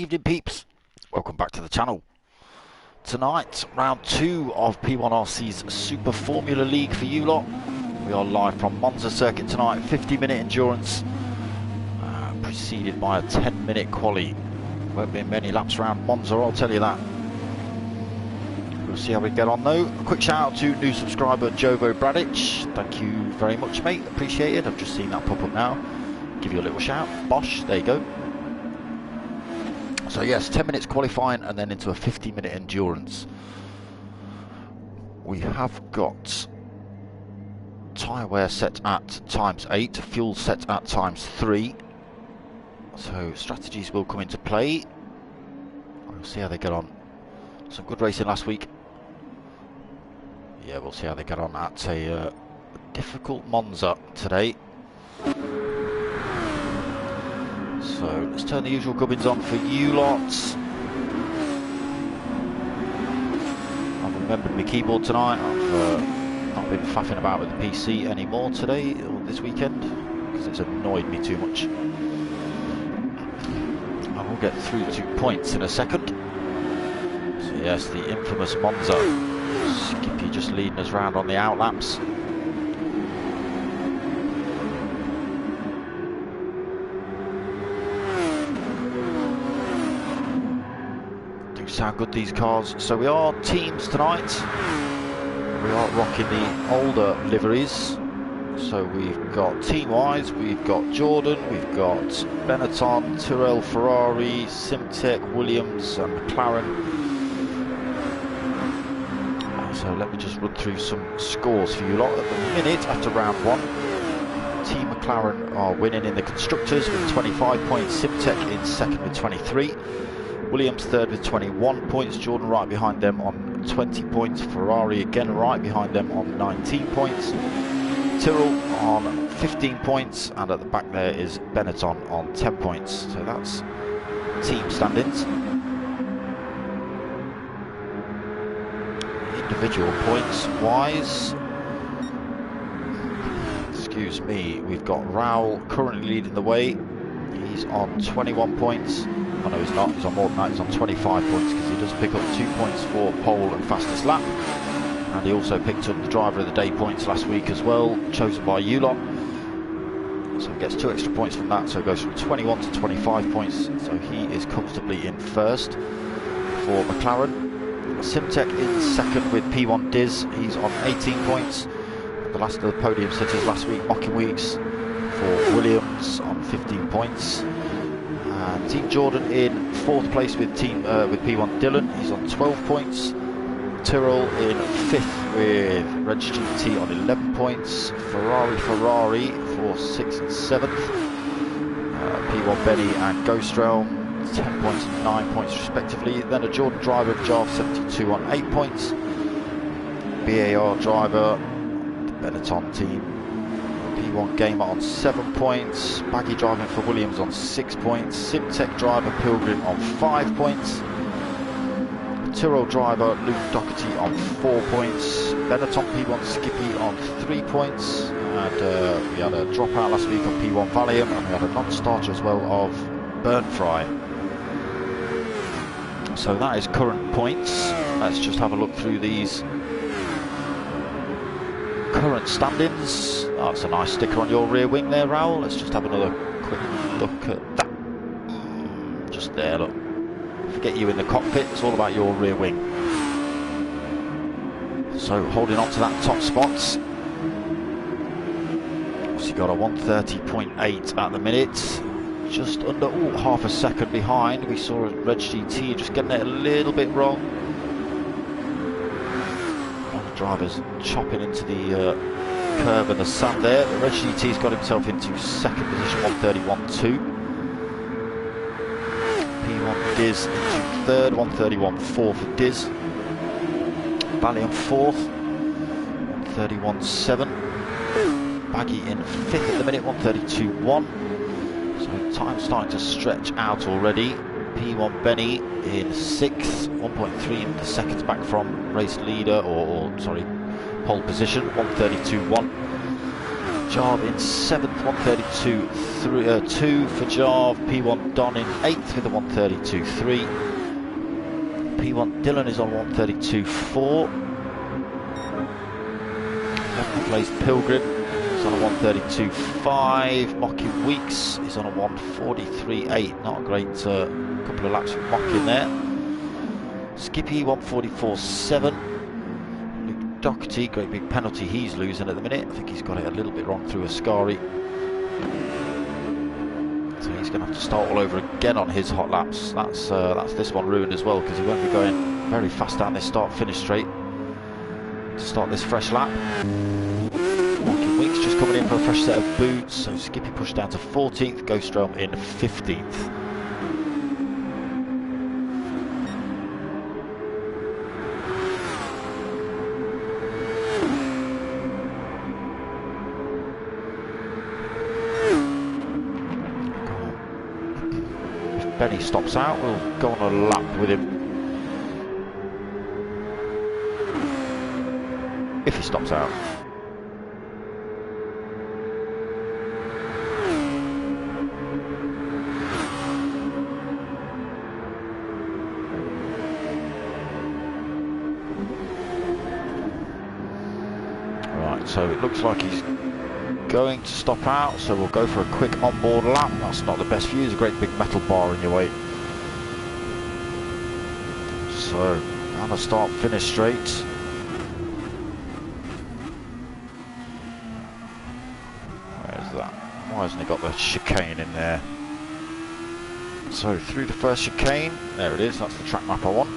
Evening peeps, welcome back to the channel. Tonight, round 2 of P1RC's Super Formula League for you lot. We are live from Monza circuit tonight, 50-minute endurance, preceded by a 10-minute quali. Won't be many laps around Monza, I'll tell you that. We'll see how we get on though. A quick shout out to new subscriber Jovo Bradic. Thank you very much, mate, appreciate it. I've just seen that pop up now. Give you a little shout. Bosh, there you go. So yes, 10 minutes qualifying and then into a 50-minute endurance. We have got tyre wear set at ×8, fuel set at ×3. So strategies will come into play. We'll see how they get on. Some good racing last week. Yeah, we'll see how they get on at a difficult Monza today. So let's turn the usual gubbins on for you lots. I've remembered my keyboard tonight. I've not been faffing about with the PC anymore today or this weekend because it's annoyed me too much. I will get through to points in a second. So yes, the infamous Monza. Skippy just leading us round on the outlaps. How good these cars. So we are teams tonight. We are rocking the older liveries. So we've got team wise, we've got Jordan, we've got Benetton, Tyrrell, Ferrari, Simtek, Williams and McLaren. So let me just run through some scores for you lot. At the minute, after round 1, Team McLaren are winning in the constructors with 25 points, Simtek in second with 23. Williams third with 21 points, Jordan right behind them on 20 points, Ferrari again right behind them on 19 points, Tyrrell on 15 points, and at the back there is Benetton on 10 points. So that's team standings. Individual points wise, excuse me, we've got Raul currently leading the way. He's on 21 points. Oh no, he's not, he's on more than that, he's on 25 points because he does pick up 2 points for pole and fastest lap. And he also picked up the driver of the day points last week as well, chosen by you lot. So he gets 2 extra points from that, so it goes from 21 to 25 points. So he is comfortably in first for McLaren. Simtek in second with P1 Diz, he's on 18 points. The last of the podium sitters last week, mocking weeks for Williams on 15 points. And Team Jordan in 4th place with P1 Dylan, he's on 12 points. Tyrrell in 5th with Reg GT on 11 points. Ferrari for 6th and 7th. P1 Benny and Ghost Realm 10 points and 9 points respectively. Then a Jordan driver, Jarv 72 on 8 points. BAR driver, the Benetton team. P1 Gamer on 7 points, Baggy driving for Williams on 6 points, Simtek driver Pilgrim on 5 points, Tyrrell driver Luke Doherty on 4 points, Benetton P1 Skippy on 3 points, and we had a dropout last week on P1 Valium, and we had a non-starter as well of Burnfry. So that is current points. Let's just have a look through these current standings. Oh, that's a nice sticker on your rear wing there, Raul. Let's just have another quick look at that. Just there, look. Forget you in the cockpit, it's all about your rear wing. So holding on to that top spots. So you got a 130.8 at the minute. Just under half a second behind. We saw Reg GT just getting it a little bit wrong. Drivers chopping into the curb and the sand there. Reg GT's got himself into second position, 131.2. P1 Diz into third, 131.4 for Diz. Valium fourth, 131.7. Baggy in fifth at the minute, 132.1. So time's starting to stretch out already. P1 Benny in 6th, 1.3 in the seconds back from race leader, or sorry, pole position, 132.1. Jarv in 7th 132.2 for Jarve. P1 Don in 8th with a 132.3. P1 Dylan is on 132.4. 11th place Pilgrim is on a 132.5. Mocking Weeks is on a 143.8. Not a great couple of laps with Mocking there. Skippy 144.7. Doherty, great big penalty he's losing at the minute. I think he's got it a little bit wrong through Ascari. So he's going to have to start all over again on his hot laps. That's this one ruined as well, because he won't be going very fast down this start-finish straight to start this fresh lap. Walking Weeks just coming in for a fresh set of boots. So Skippy pushed down to 14th, Ghostrom in 15th. Benny stops out, we'll go on a lap with him. If he stops out. Right, so it looks like he's going to stop out, so we'll go for a quick onboard lap. That's not the best view, there's a great big metal bar in your way. So, on a start finish straight. Where's that? Why hasn't he got the chicane in there? So, through the first chicane, there it is, that's the track map I want.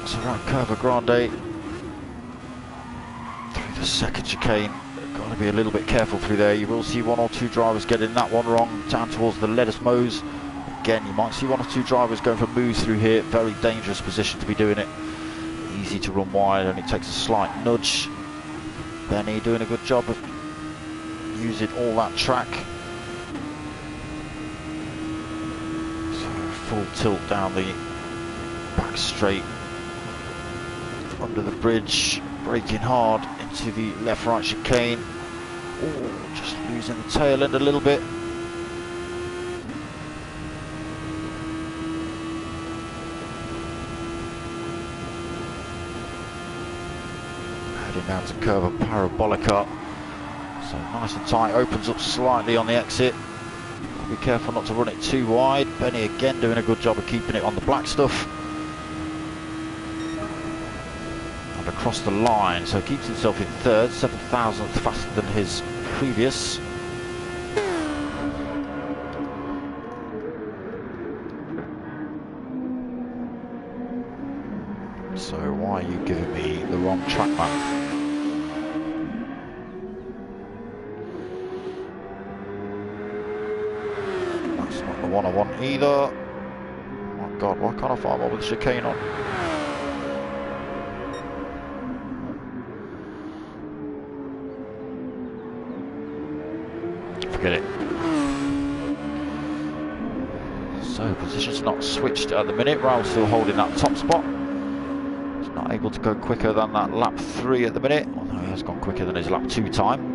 So around Curva Grande, through the second chicane, got to be a little bit careful through there. You will see one or two drivers getting that one wrong, down towards the lettuce mows. Again, you might see one or two drivers going for moves through here. Very dangerous position to be doing it. Easy to run wide, and it takes a slight nudge. Benny doing a good job of using all that track. So full tilt down the back straight. Under the bridge, braking hard into the left-right chicane. Ooh, just losing the tail end a little bit. Heading down to Curva Parabolica. So nice and tight, opens up slightly on the exit. Be careful not to run it too wide. Benny again doing a good job of keeping it on the black stuff. Across the line, so keeps himself in third, 7,000th faster than his previous. So why are you giving me the wrong track map? That's not the one I want either. Oh my god, why can't I find one with the chicane on? Forget it. So position's not switched at the minute. Raul's still holding that top spot. He's not able to go quicker than that lap 3 at the minute, although he has gone quicker than his lap 2 time.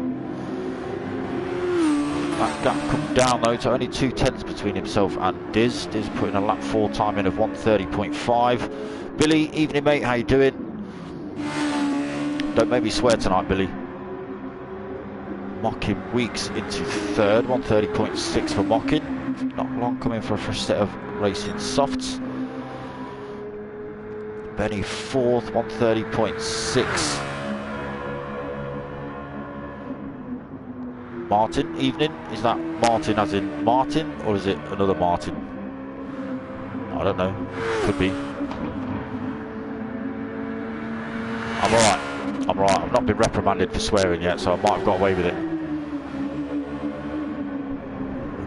That gap come down though to only 2/10 between himself and Diz. Diz putting a lap 4 time in of 1:30.5. Billy, evening mate, how you doing? Don't make me swear tonight, Billy. Mocking Weeks into third, 1:30.6 for Mocking. Not long coming for a fresh set of racing softs. Benny fourth, 1:30.6. Martin, evening. Is that Martin as in Martin, or is it another Martin? I don't know. Could be. I'm alright. I'm alright. I've not been reprimanded for swearing yet, so I might have got away with it.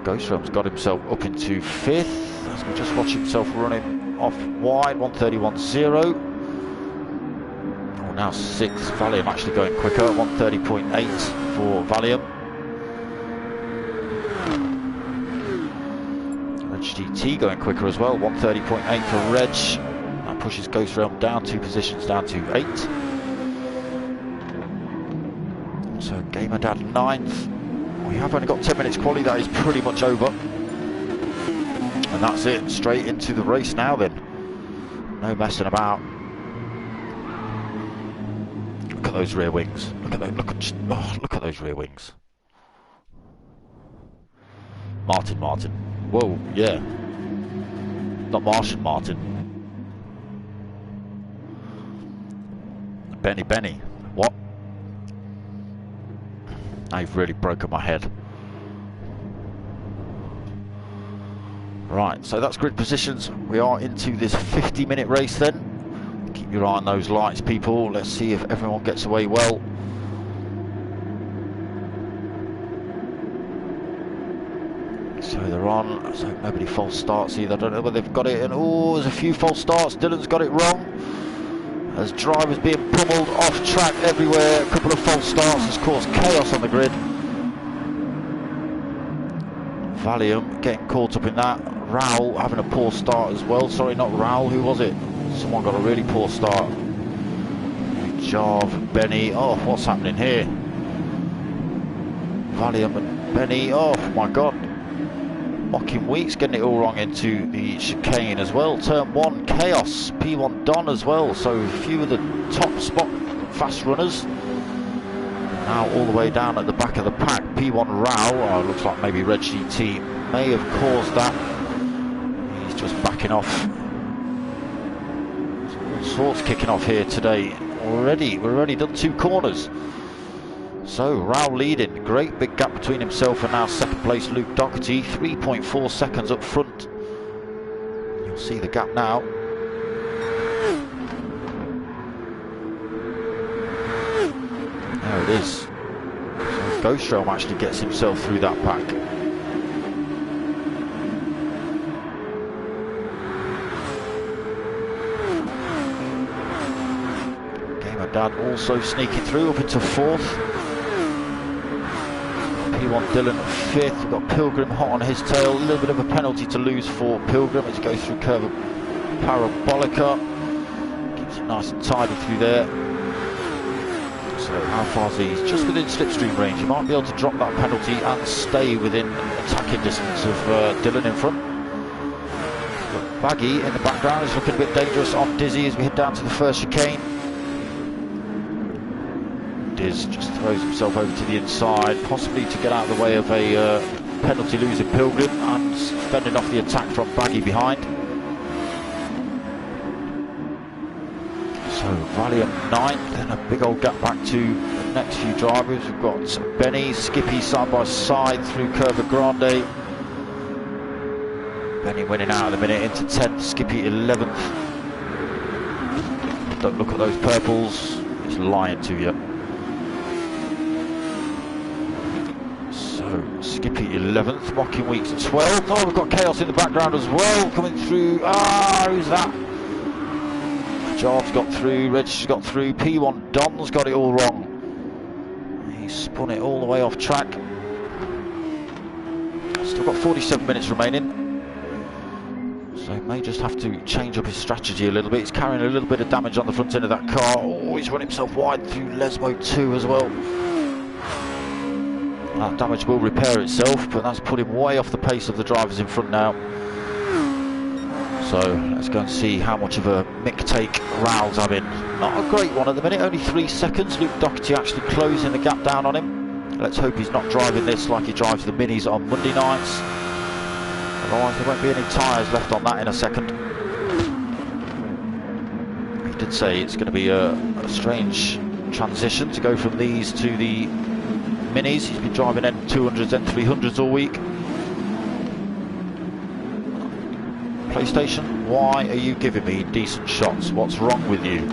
Ghostrom's got himself up into 5th, as we just watch himself running off wide, 1:31.0. Oh, now 6th. Valium actually going quicker, 1:30.8 for Valium. Reg GT going quicker as well, 1:30.8 for Reg. That pushes Ghost Realm down 2 positions, down to 8. So Gamer Dad 9th. We have only got 10 minutes quali, that is pretty much over. And that's it, straight into the race now then. No messing about. Look at those rear wings. Look at those, look at those rear wings. Martin. Whoa, yeah. Not Martian Martin. Benny. What? Now you've really broken my head. Right, so that's grid positions. We are into this 50-minute race then. Keep your eye on those lights, people. Let's see if everyone gets away well. So they're on, so nobody false starts either. I don't know whether they've got it, and oh, there's a few false starts. Dylan's got it wrong. As drivers being pummeled off track everywhere. A couple of false starts has caused chaos on the grid. Valium getting caught up in that. Raoul having a poor start as well. Sorry, not Raoul, who was it? Someone got a really poor start. Jarv, Benny, oh, what's happening here? Valium and Benny, oh my god. Mocking Weeks getting it all wrong into the chicane as well. Turn 1, chaos. P1 Don as well. So a few of the top spot fast runners. Now all the way down at the back of the pack. P1 Rao, looks like maybe Red GT may have caused that. He's just backing off. All sorts kicking off here today. We've already done 2 corners. So Rao leading, great big gap between himself and now second place Luke Doherty, 3.4 seconds up front. You'll see the gap now. There it is. So Ghost Realm actually gets himself through that pack. Gamer Dad also sneaking through up into 4th. P1 Dylan 5th, we've got Pilgrim hot on his tail, a little bit of a penalty to lose for Pilgrim as he goes through curve of Parabolica, keeps it nice and tidy through there. So how far is he? He's just within slipstream range, he might be able to drop that penalty and stay within attacking distance of Dylan in front. But Baggy in the background is looking a bit dangerous on Dizzy as we head down to the first chicane. Diz just throws himself over to the inside, possibly to get out of the way of a penalty losing Pilgrim, and fending off the attack from Baggy behind. So Valiant 9th, then a big old gap back to the next few drivers. We've got Benny, Skippy side by side through Curva Grande. Benny winning out at the minute into 10th, Skippy 11th. Don't look at those purples, he's lying to you. Skippy 11th, Mocking Weeks 12th. Oh, we've got Chaos in the background as well, coming through. Who's that? Jarv's got through, Reg's got through, P1 Don's got it all wrong. He's spun it all the way off track. Still got 47 minutes remaining. So he may just have to change up his strategy a little bit. He's carrying a little bit of damage on the front end of that car. Oh, he's run himself wide through Lesmo 2 as well. That damage will repair itself, but that's put him way off the pace of the drivers in front now. So let's go and see how much of a mick take Raoul's having. Not a great one at the minute, only 3 seconds. Luke Doherty actually closing the gap down on him. Let's hope he's not driving this like he drives the minis on Monday nights. Otherwise there won't be any tyres left on that in a second. He did say it's going to be a strange transition to go from these to the minis. He's been driving N200s, N300s all week. PlayStation, why are you giving me decent shots? What's wrong with you?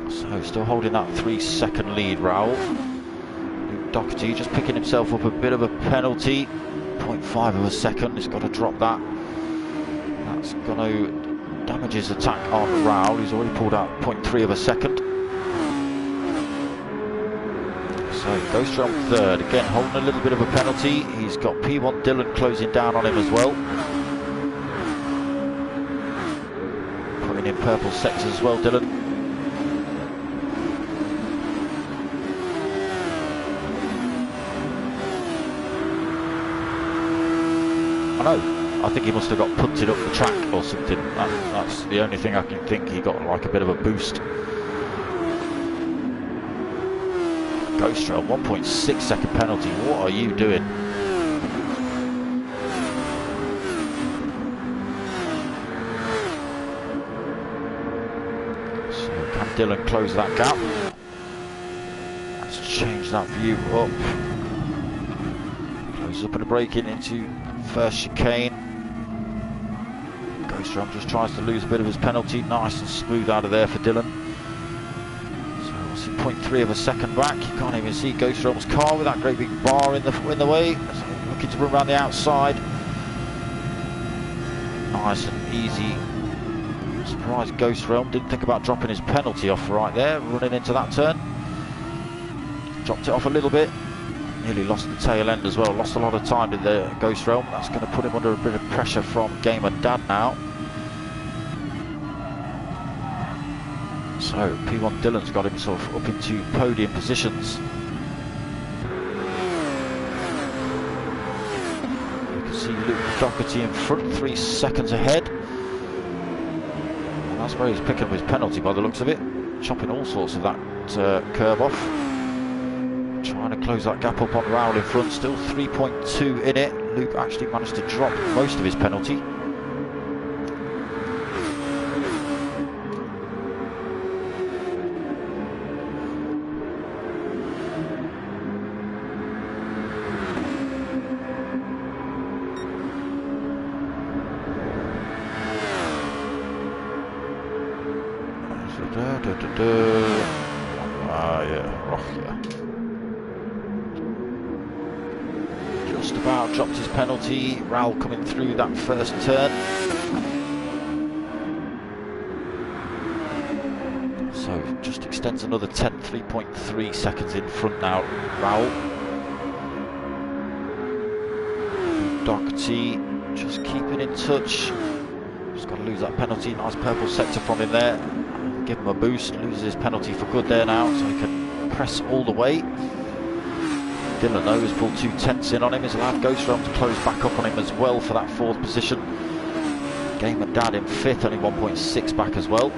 So still holding that 3-second lead, Raoul. Luke Doherty just picking himself up a bit of a penalty. 0.5 of a second, he's got to drop that. That's going to damage his attack on Raoul, who's already pulled out 0.3 of a second. So Ghoster on third, again holding a little bit of a penalty. He's got P1 Dylan closing down on him as well. Putting in purple sectors as well, Dylan. I know, I think he must have got punted up the track or something. That's the only thing I can think. He got like a bit of a boost. Ghoster, 1.6 second penalty. What are you doing? So can Dylan close that gap? Let's change that view up. Closes up and a break in into first chicane. Ghoster just tries to lose a bit of his penalty. Nice and smooth out of there for Dylan. 0.3 of a second back. You can't even see Ghoster's car with that great big bar in the way. So looking to run around the outside. Nice and easy. Surprised Ghost Realm didn't think about dropping his penalty off right there, running into that turn. Dropped it off a little bit. Nearly lost the tail end as well. Lost a lot of time in the Ghost Realm. That's going to put him under a bit of pressure from Gamer Dad now. So P1 Dylan's got himself up into podium positions. You can see Luke Doherty in front, 3 seconds ahead. And that's where he's picking up his penalty by the looks of it. Chopping all sorts of that curve off. Trying to close that gap up on Raoul in front, still 3.2 in it. Luke actually managed to drop most of his penalty. Just about dropped his penalty. Raoul coming through that first turn. So just extends another 10, 3.3 seconds in front now, Raoul. Doherty just keeping in touch. Just got to lose that penalty. Nice purple sector from him there. Give him a boost. Loses his penalty for good there now, so he can press all the way. Dylan though has pulled 2 tenths in on him. He's allowed Ghost Realm to close back up on him as well for that 4th position. Gamer Dad in 5th, only 1.6 back as well.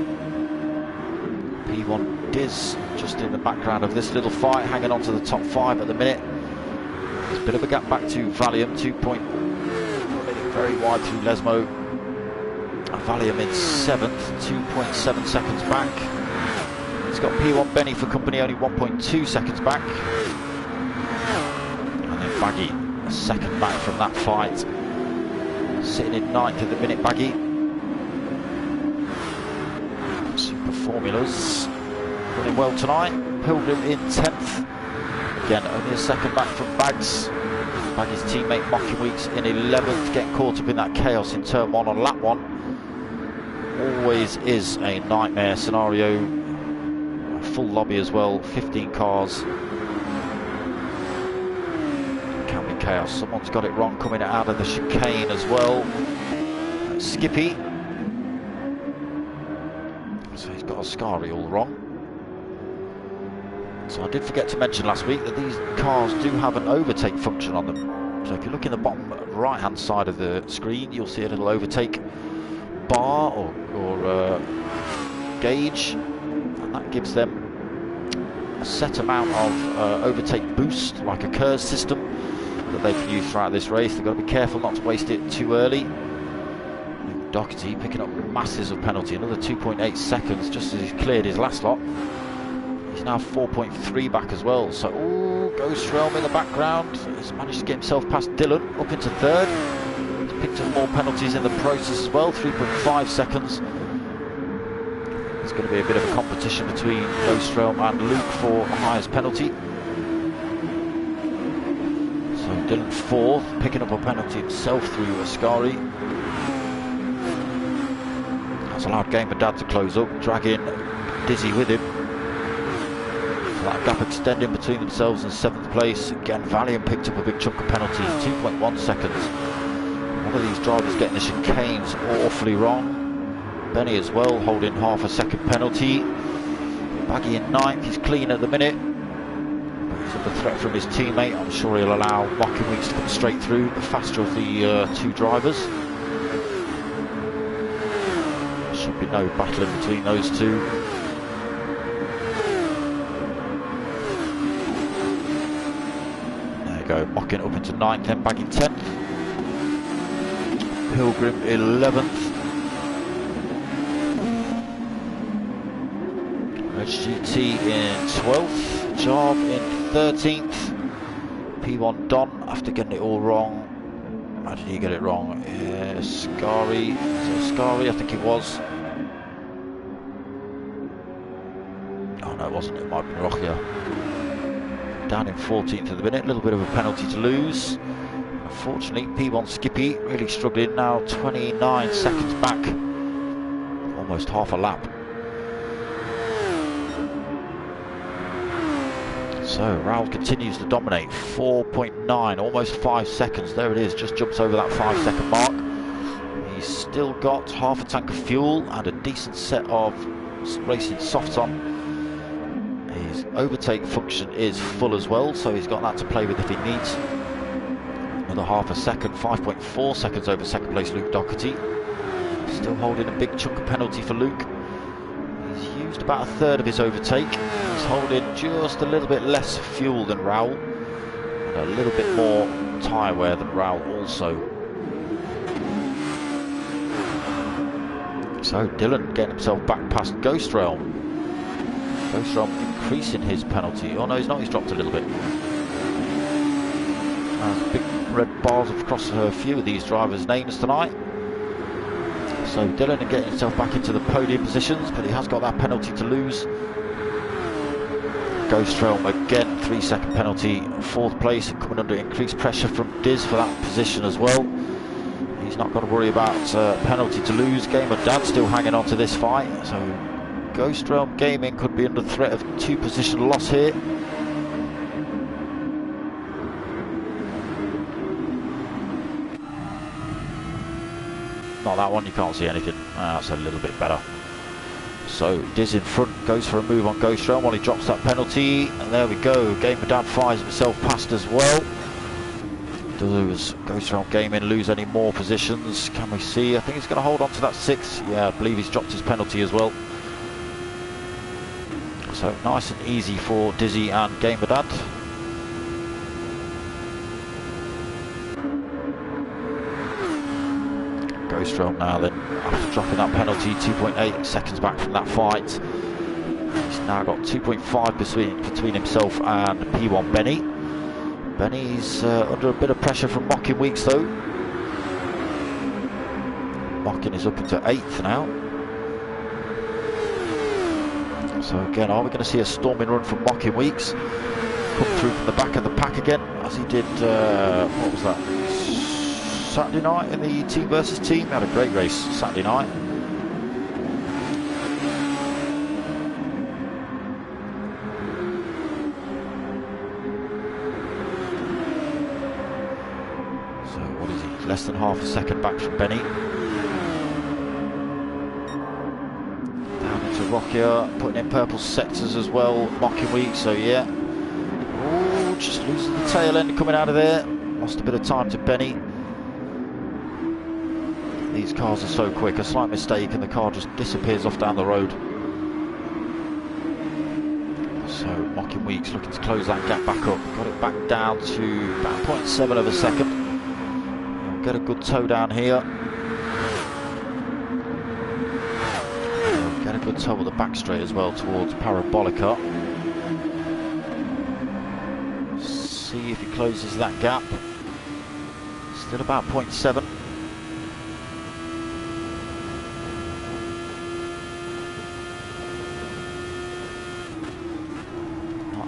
P1 Diz just in the background of this little fight, hanging on to the top 5 at the minute. There's a bit of a gap back to Valium, 2 point, very wide through Lesmo. Valium in 7th, 2.7 seconds back. He's got P1 Benny for company, only 1.2 seconds back. And then Baggy, a second back from that fight. Sitting in 9th at the minute, Baggy. Super Formulas running well tonight. Pilgrim in 10th. Again, only a second back from Bags. Baggy's teammate Mocking Weeks in 11th, getting caught up in that chaos in turn 1 on lap 1. Always is a nightmare scenario. A full lobby as well, 15 cars. Can be chaos. Someone's got it wrong coming out of the chicane as well. Skippy. So he's got a SWEARY all wrong. So I did forget to mention last week that these cars do have an overtake function on them. So if you look in the bottom right hand side of the screen, you'll see a little overtake bar or gauge, and that gives them a set amount of overtake boost, like a KERS system, that they can use throughout this race. They've got to be careful not to waste it too early. Doherty picking up masses of penalty, another 2.8 seconds just as he's cleared his last lot. He's now 4.3 back as well. So Ghost Realm in the background. He's managed to get himself past Dylan, up into 3rd. He's picked up more penalties in the process as well, 3.5 seconds. There's going to be a bit of a competition between Ghost Realm and Luke for the highest penalty. So Dylan 4th, picking up a penalty himself through a SWEARY. That's allowed Gamer Dad to close up, dragging Dizzy with him. That gap extending between themselves and 7th place. Again, Valiant picked up a big chunk of penalties, 2.1 seconds. One of these drivers getting the chicanes awfully wrong. Benny as well, holding half a second penalty. Baggy in 9th, he's clean at the minute. But he's under threat from his teammate. I'm sure he'll allow Mocking Weeks to come straight through, the faster of the two drivers. There should be no battle in between those two. There you go, Mocking up into 9th, then Baggy 10th. Pilgrim 11th. GT in 12th, Jarv in 13th, P1 Don after getting it all wrong. How did he get it wrong? SWEARY, SWEARY I think it was. Oh no, it wasn't, it might have been Rochia. Down in 14th at the minute, a little bit of a penalty to lose. Unfortunately, P1 Skippy really struggling now, 29 seconds back, almost half a lap. So Raul continues to dominate, 4.9, almost 5 seconds. There it is, just jumps over that 5-second mark. He's still got half a tank of fuel and a decent set of racing softs on. His overtake function is full as well, so he's got that to play with if he needs. Another half a second, 5.4 seconds over second place Luke Doherty. Still holding a big chunk of penalty for Luke. He's used about a third of his overtake. He's holding just a little bit less fuel than Raul, and a little bit more tyre wear than Raul also. So Dylan getting himself back past Ghost Realm. Ghost Realm increasing his penalty. Oh no, he's not, he's dropped a little bit. Big red bars across a few of these drivers' names tonight. So Dylan getting himself back into the podium positions, but he has got that penalty to lose. Ghost Realm again, 3-second penalty, 4th place, and coming under increased pressure from Diz for that position as well. He's not got to worry about penalty to lose. Gamer Dad still hanging on to this fight, so Ghost Realm Gaming could be under threat of 2-position loss here. Not that one, you can't see anything. That's a little bit better. So Diz in front, goes for a move on Ghost Realm while he drops that penalty, and there we go. Gamer Dad fires himself past as well. Does Ghost Realm Gaming lose any more positions? Can we see? I think he's going to hold on to that 6. Yeah, I believe he's dropped his penalty as well. So nice and easy for Dizzy and Gamer Dad. Ghost Realm now then, after dropping that penalty, 2.8 seconds back from that fight. He's now got 2.5 between himself and P1 Benny. Benny's under a bit of pressure from Mocking Weeks though. Mocking is up into 8th now. So again, are we going to see a storming run from Mocking Weeks? Come through from the back of the pack again, as he did, what was that? Saturday night in the team versus team. Had a great race Saturday night. So what is he? Less than half a second back from Benny. Down into Rochia, putting in purple sectors as well. Mocking Week, so yeah. Oh, just losing the tail end coming out of there. Lost a bit of time to Benny. These cars are so quick, a slight mistake and the car just disappears off down the road. So Mocking Weeks looking to close that gap back up. Got it back down to about 0.7 of a second. We'll get a good toe down here. We'll get a good toe at the back straight as well towards Parabolica. See if he closes that gap. Still about 0.7.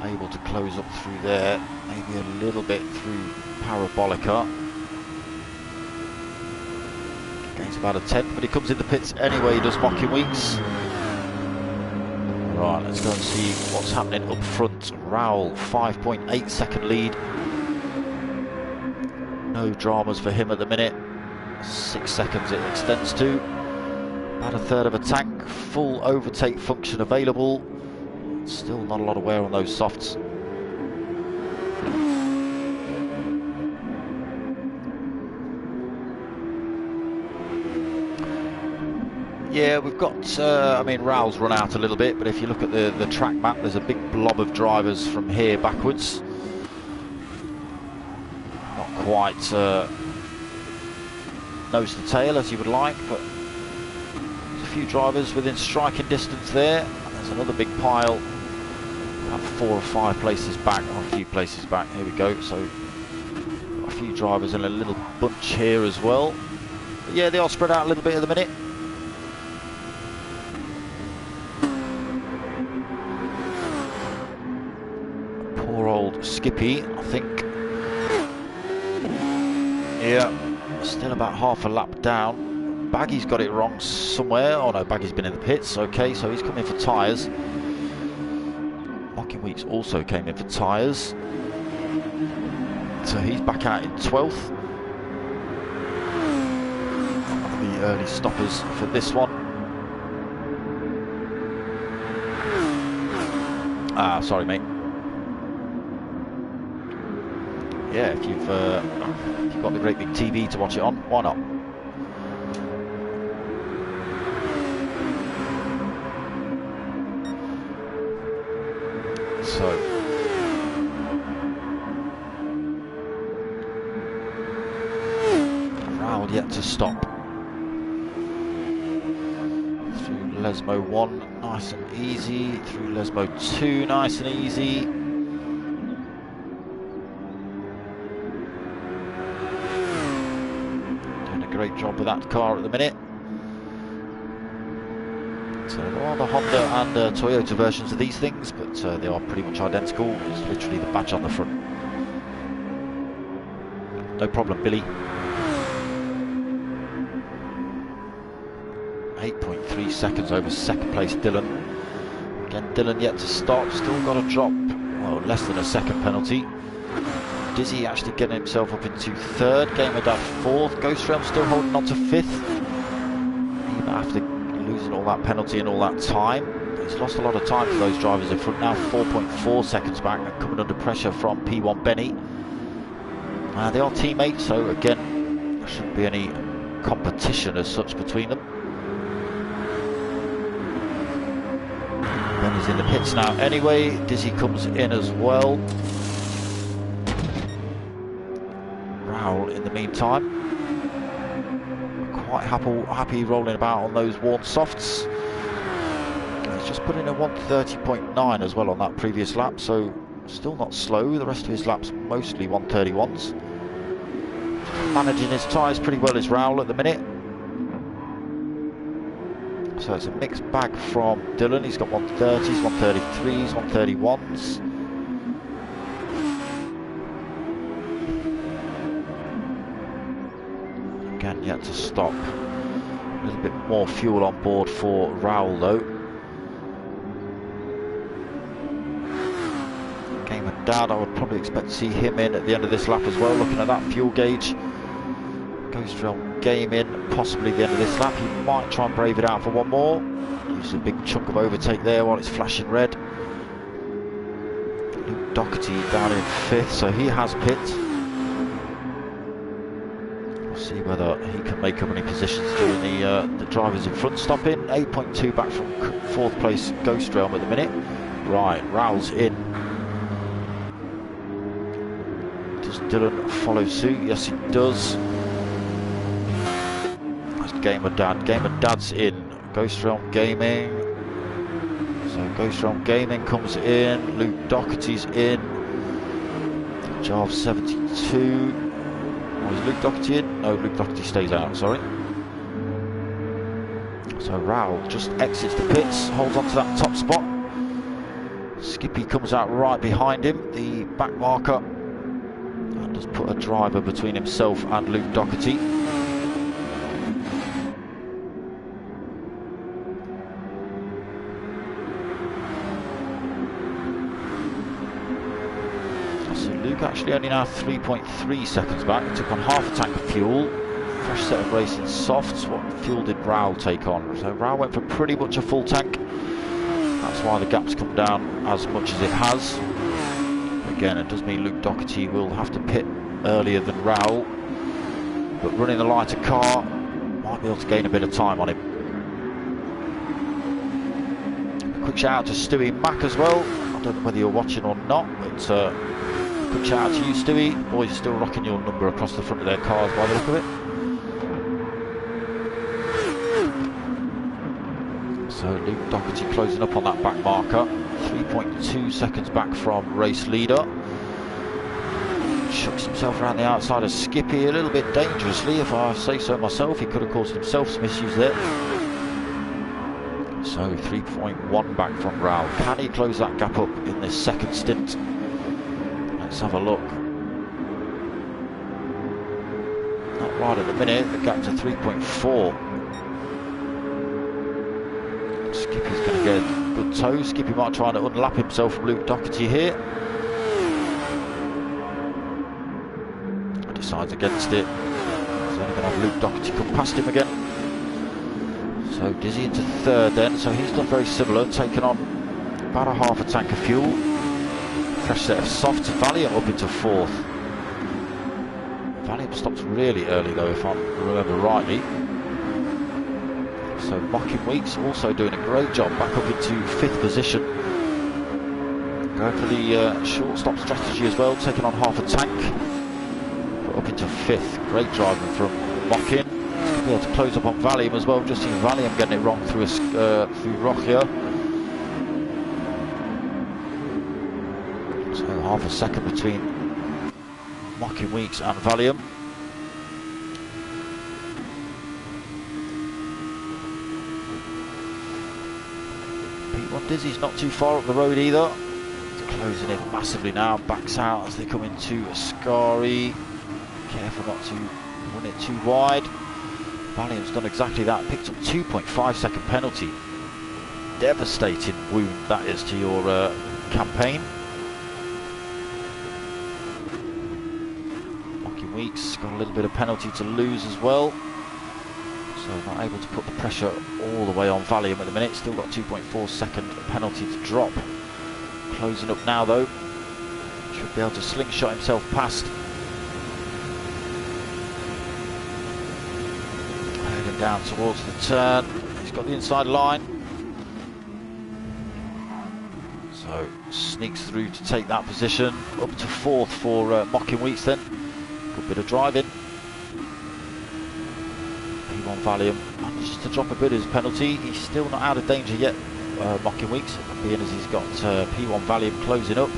Able to close up through there, maybe a little bit through Parabolica. Gains about a 10th, but he comes in the pits anyway, he does Mocking Weeks. Right, let's go and see what's happening up front. Raoul, 5.8 second lead. No dramas for him at the minute. 6 seconds it extends to. About a third of a tank. Full overtake function available. Still not a lot of wear on those softs. Yeah, we've got, I mean, Raoul's run out a little bit, but if you look at the track map, there's a big blob of drivers from here backwards. Not quite nose to tail as you would like, but there's a few drivers within striking distance there. And there's another big pile, about 4 or 5 places back, or a few places back. Here we go. So a few drivers in a little bunch here as well. But yeah, they are spread out a little bit at the minute. Poor old Skippy, I think. Yeah, still about half a lap down. Baggy's got it wrong somewhere. Oh no, Baggy's been in the pits. Okay, so he's coming for tyres. Mocking Weeks also came in for tyres. So he's back out in 12th. The early stoppers for this one. Ah, sorry mate. Yeah, if you've got the great big TV to watch it on, why not? So, Raoul yet to stop. Through Lesmo 1, nice and easy. Through Lesmo 2, nice and easy. Great job with that car at the minute. So there are the Honda and Toyota versions of these things, but they are pretty much identical. It's literally the badge on the front. No problem, Billy. 8.3 seconds over second place Dylan. Again, Dylan yet to stop. Still got a drop, well, less than a second penalty. Dizzy actually getting himself up into 3rd, Gamer Dad 4th, Ghost Realm still holding on to 5th. Even after losing all that penalty and all that time. He's lost a lot of time for those drivers in front now, 4.4 seconds back, and coming under pressure from P1 Benny. They are teammates, so again, there shouldn't be any competition as such between them. Benny's in the pits now anyway, Dizzy comes in as well. In the meantime, quite happy rolling about on those worn softs. He's just put in a 130.9 as well on that previous lap, so still not slow. The rest of his laps mostly 131s. Managing his tyres pretty well is Raoul at the minute. So it's a mixed bag from Dylan. He's got 130s, 133s, 131s. Again, yet to stop. A little bit more fuel on board for Raoul though. Gamer Dad, I would probably expect to see him in at the end of this lap as well, looking at that fuel gauge. Ghost Realm Gaming, possibly the end of this lap. He might try and brave it out for one more. Use a big chunk of overtake there while it's flashing red. Luke Doherty down in 5th, so he has pit. See whether he can make up any positions during the drivers in front stop in. 8.2 back from 4th place Ghost Realm at the minute. Right, Raoul's in. Does Dylan follow suit? Yes, he does. That's Gamer Dad. Gamer Dad's in. Ghost Realm Gaming. So Ghost Realm Gaming comes in. Luke Doherty's in. Jarv 72. Is Luke Doherty in? No, Luke Doherty stays out, sorry. So Raoul just exits the pits, holds on to that top spot. Skippy comes out right behind him, the back marker. And just put a driver between himself and Luke Doherty. actually only now 3.3 seconds back. He took on half a tank of fuel. Fresh set of racing softs. What fuel did Raul take on? So Raul went for pretty much a full tank. That's why the gap's come down as much as it has. Again, it does mean Luke Doherty will have to pit earlier than Raul, but running the lighter car might be able to gain a bit of time on him. A quick shout out to Stewie Mack as well. I don't know whether you're watching or not, but quick shout out to you, Stewie. Boys are still rocking your number across the front of their cars by the look of it. So Luke Doherty closing up on that back marker, 3.2 seconds back from race leader. Chucks himself around the outside of Skippy a little bit dangerously, if I say so myself. He could have caused himself some issues there. So 3.1 back from Raul. Can he close that gap up in this second stint? Let's have a look. Not right at the minute, the gap to 3.4. Skippy's going to get a good tow. Skippy might try to unlap himself from Luke Doherty here. Decides against it. He's only going to have Luke Doherty come past him again. So Dizzy into third then. So he's done very similar, taken on about a half a tank of fuel. Fresh set of softs. Valiant up into fourth. Valiant stopped really early though, if I remember rightly. So Mocking Weeks also doing a great job, back up into fifth position. Going for the short stop strategy as well, taking on half a tank. But up into fifth. Great driving from Mocking. He's going to be able to close up on Valium as well. Just seen Valium getting it wrong through Rochia. So half a second between Mocking Weeks and Valium. P1 Dizzy's not too far up the road either. He's closing in massively now. Backs out as they come into SWEARY. Careful not to run it too wide. Valium's done exactly that. Picked up 2.5 second penalty. Devastating wound that is to your campaign. Mocking Weeks got a little bit of penalty to lose as well. So not able to put the pressure all the way on Valium at the minute. Still got 2.4 second penalty to drop. Closing up now though. Should be able to slingshot himself past. Heading down towards the turn. He's got the inside line. So sneaks through to take that position. Up to fourth for Mocking Weeks then. Good bit of driving. P1 Valium manages to drop a bit of his penalty. He's still not out of danger yet, Mocking Weeks, being as he's got P1 Valium closing up.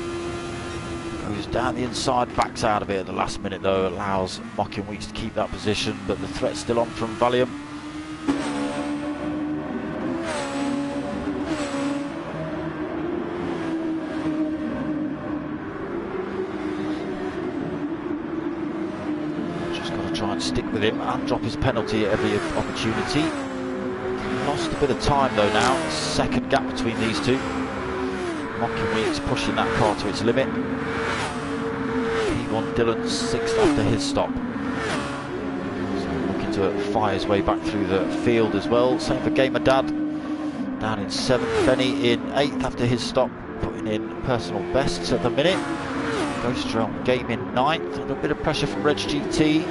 Goes down the inside, backs out of it at the last minute though, allows Mocking Weeks to keep that position, but the threat's still on from Valium. Try and stick with him and drop his penalty at every opportunity. Lost a bit of time though now. Second gap between these two. Mocking Weeks pushing that car to its limit. P1 Dylan sixth after his stop. So looking to fire his way back through the field as well. Same for Gamer Dad. Down in seventh. Benny in eighth after his stop, putting in personal bests at the minute. Ghost Realm Game in ninth. And a bit of pressure from Reg GT.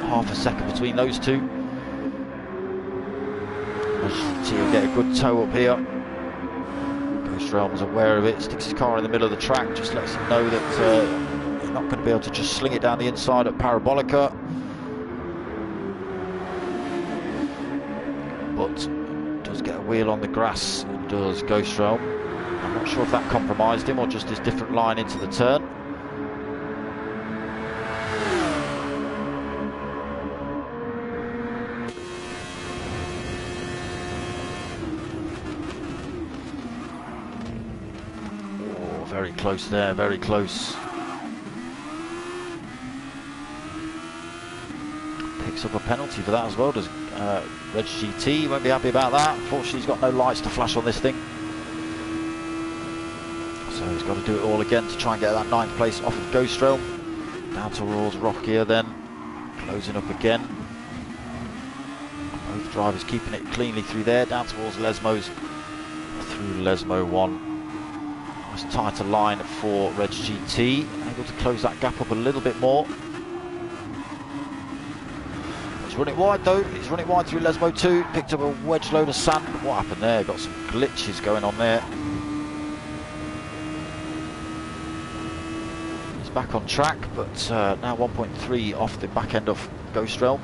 Half a second between those two. He'll get a good tow up here. Ghost Realm's aware of it, sticks his car in the middle of the track, just lets him know that he's not going to be able to just sling it down the inside at Parabolica. But does get a wheel on the grass, does Ghost Realm. I'm not sure if that compromised him or just his different line into the turn. Very close there, very close. Picks up a penalty for that as well, does Reg GT. Won't be happy about that. Unfortunately, he's got no lights to flash on this thing. So he's got to do it all again to try and get that 9th place off of Ghost Realm. Down towards Rockier then, closing up again. Both drivers keeping it cleanly through there, down towards Lesmo's, through Lesmo 1. Nice tighter line for Reg GT, able to close that gap up a little bit more. He's running wide though, he's running wide through Lesmo 2, picked up a wedge load of sand. What happened there? Got some glitches going on there. He's back on track, but now 1.3 off the back end of Ghost Realm.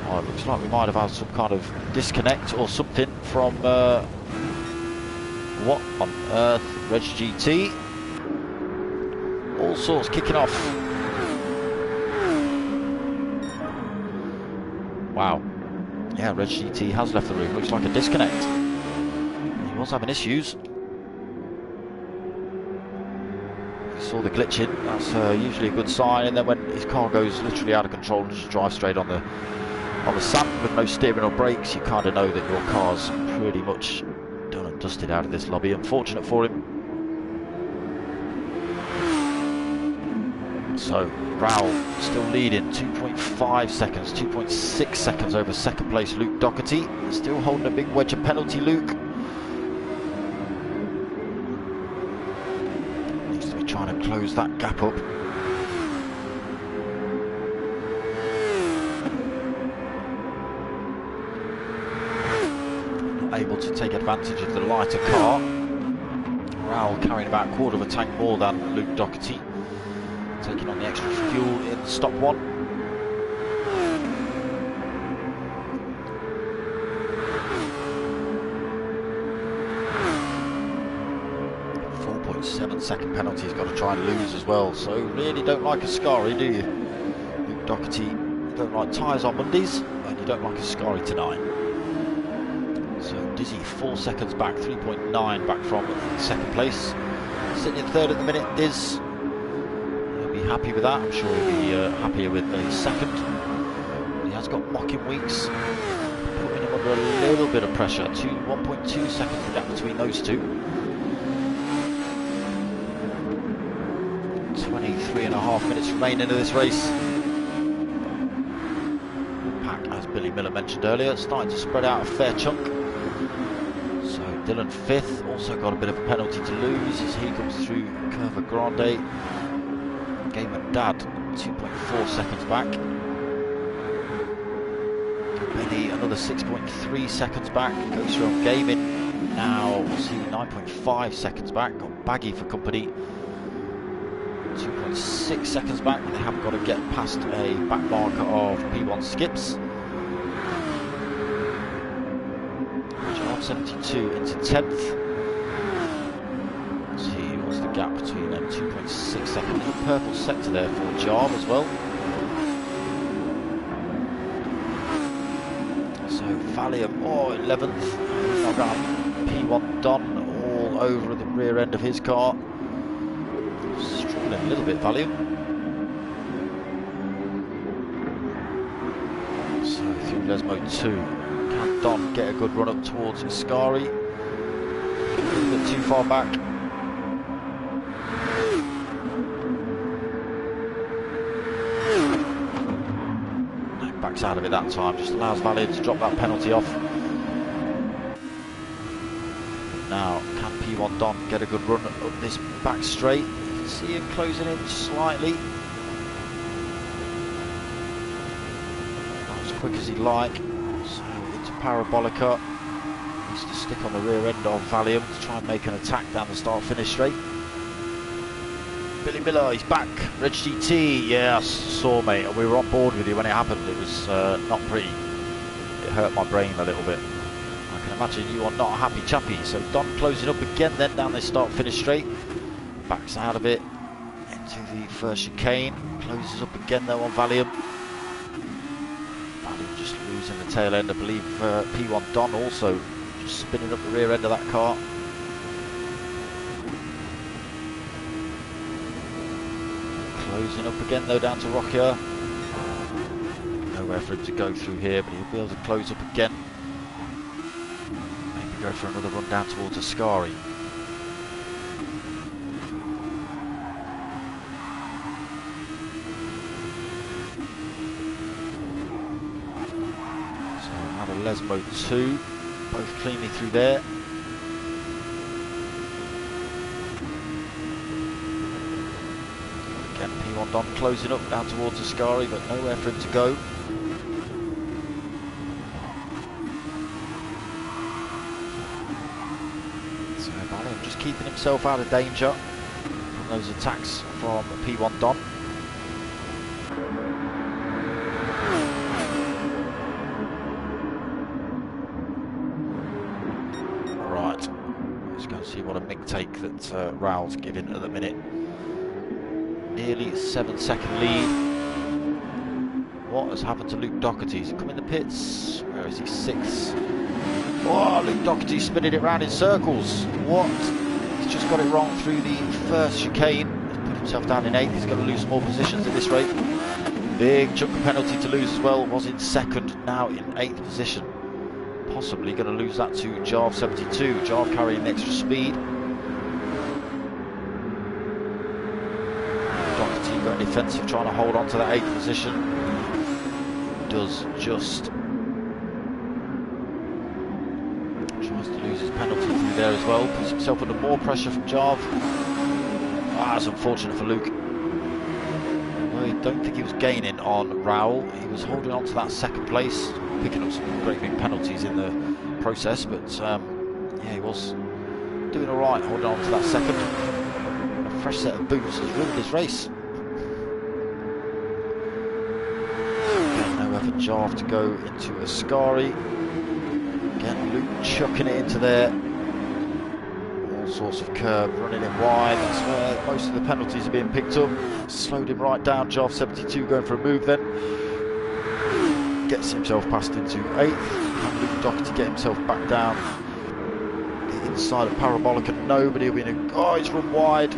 Oh, it looks like we might have had some kind of disconnect or something from what on earth? Reg GT. All sorts kicking off. Wow. Yeah, Reg GT has left the room. Looks like a disconnect. He was having issues. He saw the glitching. That's usually a good sign. And then when his car goes literally out of control and just drives straight on the sand with no steering or brakes, you kind of know that your car's pretty much done and dusted out of this lobby. Unfortunate for him. So Raul still leading 2.5 seconds, 2.6 seconds over second place Luke Doherty. Still holding a big wedge of penalty, Luke. Needs to be trying to close that gap up. Able to take advantage of the lighter car. Raul carrying about a quarter of a tank more than Luke Doherty, taking on the extra fuel in stop 1. .7-second penalty he's got to try and lose as well, so really don't like a SWEARY, do you? Luke Doherty, you don't like tyres on Mondays, and you don't like a SWEARY tonight. So Dizzy 4 seconds back, 3.9 back from second place. Sitting in third at the minute, Diz. He'll be happy with that. I'm sure he'll be happier with a second. But he has got mocking weeks, putting him under a little bit of pressure. 1.2 seconds the gap between those two. 23.5 minutes remaining of this race. Pack, as Billy Miller mentioned earlier, starting to spread out a fair chunk. So Dylan 5th, also got a bit of a penalty to lose as he comes through Curva Grande. Game and Dad 2.4 seconds back. Benny another 6.3 seconds back. Ghost Realm Gaming now, we'll see, 9.5 seconds back. Got Baggy for company. 2.6 seconds back. They haven't got to get past a back marker of P1 Skips. 72 into 10th. Let's see, what's the gap between them? 2.6 seconds. Little purple sector there for Jarv as well. So Valium, 11th. I've got P1 Don all over the rear end of his car. Struggling a little bit, Valium. So through Lesmo 2. Can Don get a good run up towards SWEARY? A little bit too far back. No, backs out of it that time, just allows Valium to drop that penalty off. Now, can P1 Don get a good run up this back straight? You can see him closing in slightly. Not as quick as he'd like. So into Parabolica, needs to stick on the rear end of Valium to try and make an attack down the start-finish straight. Billy Miller, he's back. Reg GT, yeah, I saw, mate. We were on board with you when it happened. It was not pretty. It hurt my brain a little bit. I can imagine you are not a happy chappy. So Don closing up again then down this start-finish straight. Backs out of it into the first chicane. Closes up again though on Valium. Just losing the tail end. I believe P1 Don also just spinning up the rear end of that car. Closing up again though down to Rockier. Nowhere for him to go through here, but he'll be able to close up again. Maybe go for another run down towards SWEARY. Lesmo 2, both cleanly through there. Again, P1 Don closing up down towards SWEARY, but nowhere for him to go. So Valiant just keeping himself out of danger from those attacks from P1 Don. See what a MIG take that Raul's giving at the minute. Nearly 7-second lead. What has happened to Luke Doherty? He's come in the pits. Where is he? 6th. Oh, Luke Doherty spinning it round in circles. What? He's just got it wrong through the first chicane. He's put himself down in 8th. He's going to lose more positions at this rate. Big chunk of penalty to lose as well. Was in 2nd, now in 8th position. Possibly going to lose that to Jarve 72. Jarve carrying extra speed. Doherty going defensive, trying to hold on to that 8th position. Does just. Tries to lose his penalty through there as well. Puts himself under more pressure from Jarve. Ah, that's unfortunate for Luke. Well, I don't think he was gaining on Raul. He was holding on to that 2nd place. Picking up some great big penalties in the process, but yeah, he was doing all right, holding on to that 2nd. A fresh set of boots has ruined his race. Again, nowhere for Jarve to go into SWEARY. Again, Luke chucking it into there. All sorts of curb, running it wide. That's where most of the penalties are being picked up. Slowed him right down. Jarve 72 going for a move then. Gets himself passed into 8th. Can Luke Doherty get himself back down the inside of Parabolic, and nobody will be in a... Oh, he's run wide.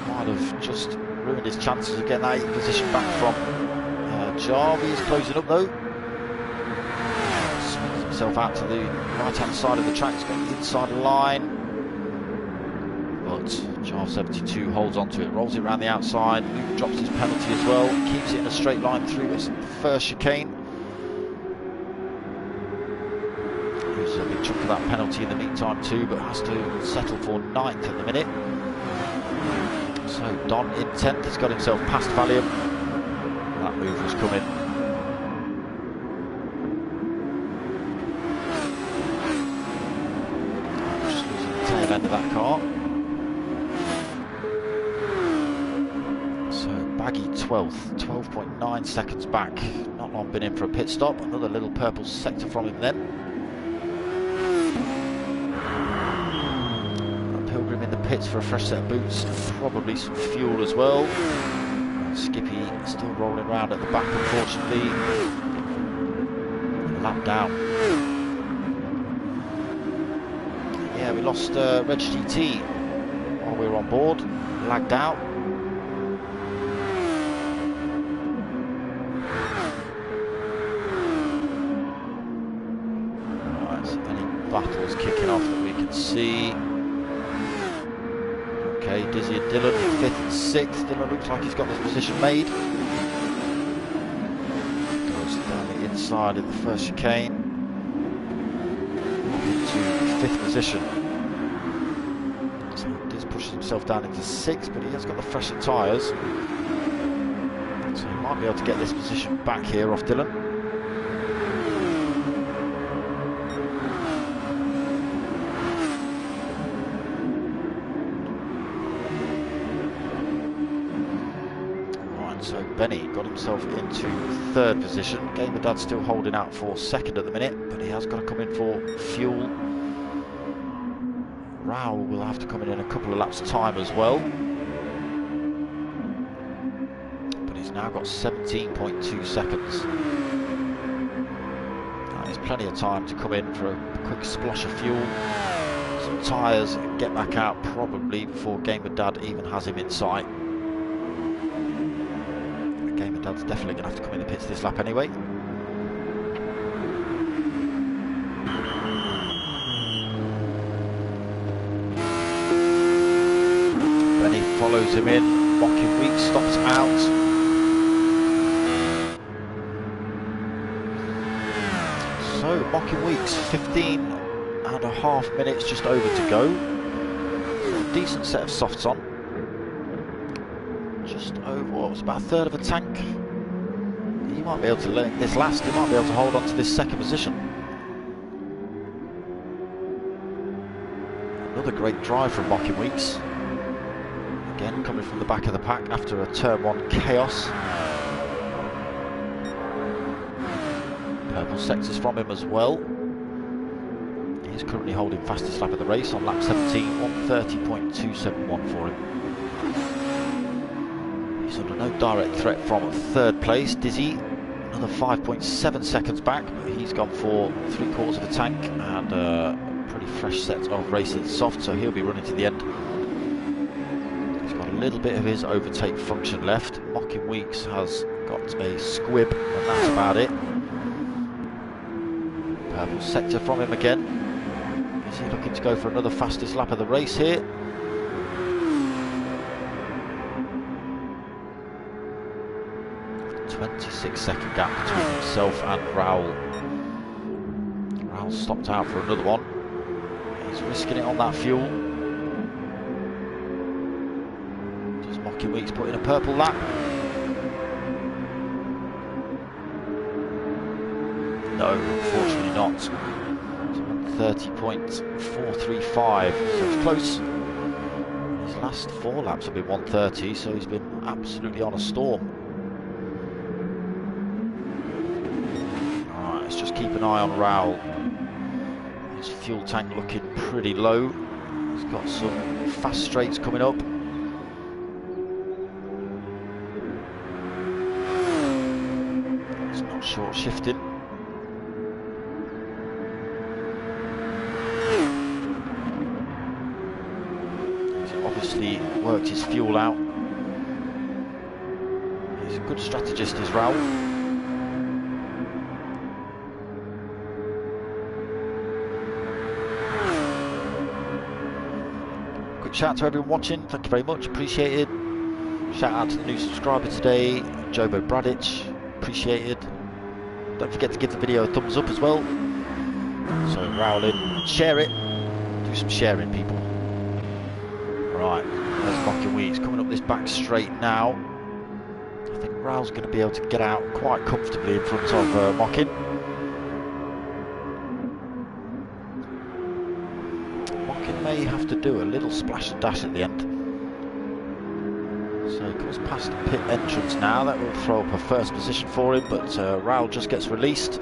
Might have just ruined his chances of getting that 8th position back from Jarve. He's closing up though. Swings himself out to the right hand side of the track. He's going inside the line. But Jarve 72 holds on to it, rolls it around the outside. Luke drops his penalty as well, keeps it in a straight line through his first chicane. Loses a big chunk of that penalty in the meantime too, but has to settle for 9th at the minute. So Don in 10th has got himself past Valiant. That move was coming. Just losing the tail end of that car. Baggy 12th, 12.9 seconds back. Not long been in for a pit stop. Another little purple sector from him then. Pilgrim in the pits for a fresh set of boots. Probably some fuel as well. Skippy still rolling around at the back, unfortunately. Lap down. Yeah, we lost Reg GT while we were on board. Lagged out. Battles kicking off that we can see. Okay, Dizzy and Dylan 5th and 6th. Dylan looks like he's got this position made. Goes down the inside of the first chicane into 5th position. So Diz pushes himself down into 6th, but he has got the fresher tyres, so he might be able to get this position back here off Dylan. So Benny got himself into 3rd position. Gamer Dad still holding out for 2nd at the minute, but he has got to come in for fuel. Raul will have to come in a couple of laps time as well. But he's now got 17.2 seconds. There's plenty of time to come in for a quick splosh of fuel, some tyres, and get back out probably before Gamer Dad even has him in sight. Gamer Dad's definitely going to have to come in the pits this lap anyway. Benny follows him in. Mocking Week stops out. from Mocking Weeks. 15.5 minutes just over to go. Decent set of softs on. Just over, what was about a third of a tank. He might be able to let this last. He might be able to hold on to this second position. Another great drive from Mocking Weeks. Again, coming from the back of the pack after a turn 1 chaos. Purple sectors from him as well. He's currently holding fastest lap of the race on lap 17, 1:30.271 for him. He's under no direct threat from third place. Dizzy, another 5.7 seconds back, but he's gone for 3/4 of a tank and a pretty fresh set of racing soft, so he'll be running to the end. He's got a little bit of his overtake function left. Mocking Weeks has got a squib, and that's about it. Purple sector from him again. Is he looking to go for another fastest lap of the race here? A 26-second gap between himself and Raul. Raul stopped out for another one. He's risking it on that fuel. Does Mocking Weeks put in a purple lap? No, unfortunately not. It's 1:30.435, so it's close. His last 4 laps have been 1:30, so he's been absolutely on a storm. Alright, let's just keep an eye on Raul. His fuel tank looking pretty low. He's got some fast straights coming up. He's not short shifting. Obviously worked his fuel out. He's a good strategist, is Raul. Quick shout out to everyone watching, thank you very much, appreciated. Shout out to the new subscriber today, Jobo Bradic, appreciated. Don't forget to give the video a thumbs up as well. So Raul in, share it, do some sharing people. Right, there's Mocking Weeks coming up this back straight now. I think Raul's going to be able to get out quite comfortably in front of Mocking. Mocking may have to do a little splash and dash at the end. So he comes past the pit entrance now. That will throw up a first position for him, but Raul just gets released.